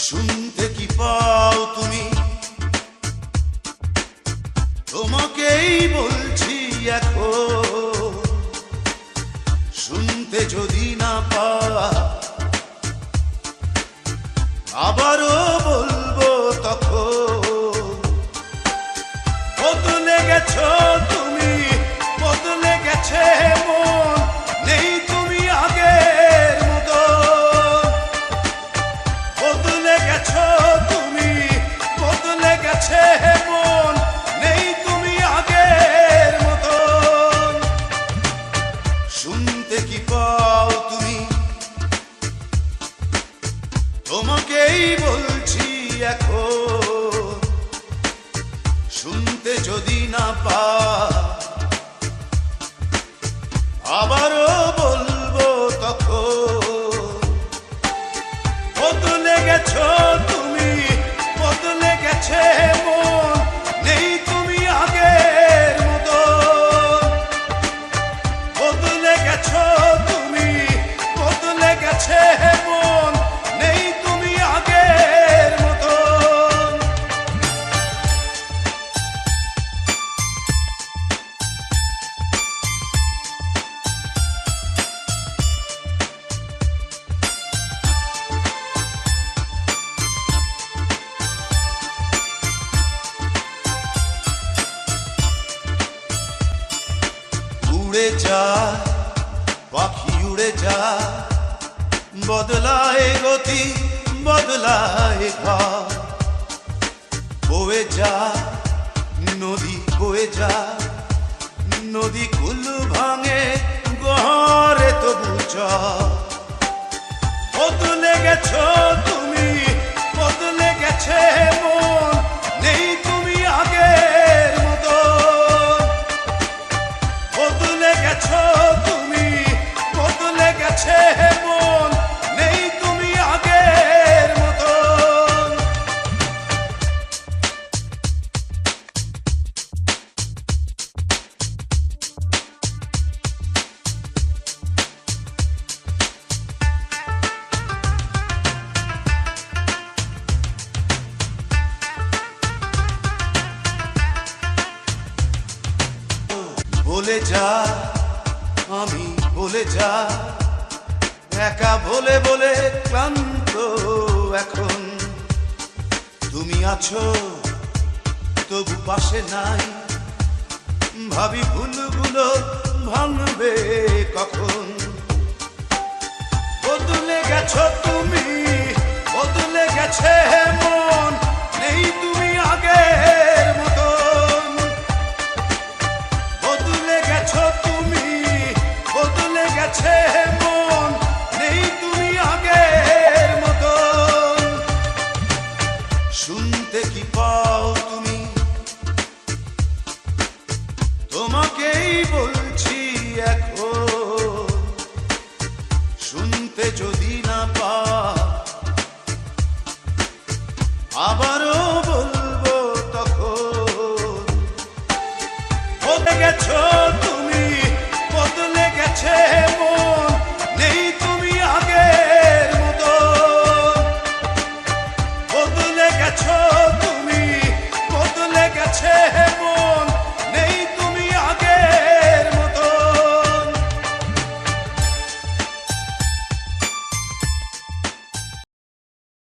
শুনতে কি পাও তুমি? তোমাকেই বলছি এখন, শুনতে যদি না পাও আবারও বলবো তখন। বদলে গেছো তুমি, বদলে গেছে মন, নেই তুমি আগের মতো। বদলে গেছো তুমি, বদলে গেছে মন, নেই তুমি আগের মতো। শুনতে কি পাও তুমি? তোমাকেই বলছি এখন, শুনতে যদি না পাও আবারও বলবো তখন। বদলে গেছো তুমি, বদলে গেছে মন, নেই তুমি আগের মতো। বদলে গেছো তুমি, বদলে গেছে মন, নেই তুমি আগের মতো। উড়ে যায় পাখি, উড়ে যায়, বদলায় গতি, বদলায় ঘর। বয়ে যায় নদী, বয়ে যায় নদী, কুল ভাঙে গহরে তবু চর। বদলে গেছো তুমি, বদলে গেছে মন, নেই তুমি আগের মতো। বদলে গেছো তুমি, বদলে গেছে মন, নেই তুমি আগের মতো। বলে যা, আমি বলে যা, একা বলে বলে ক্লান্ত এখন। তুমি আছো তবু পাশে নাই, ভাবি ভুলগুলো ভাঙবে কখন। বদলে গেছো তুমি, বদলে গেছে মন, নেই তুমি আগের মতন। বদলে গেছো তুমি, বদলে গেছে মন, নেই তুমি আগের মতন। শুনতে কি পাও তুমি? তোমাকেই বলছি এখন, শুনতে যদি না পাও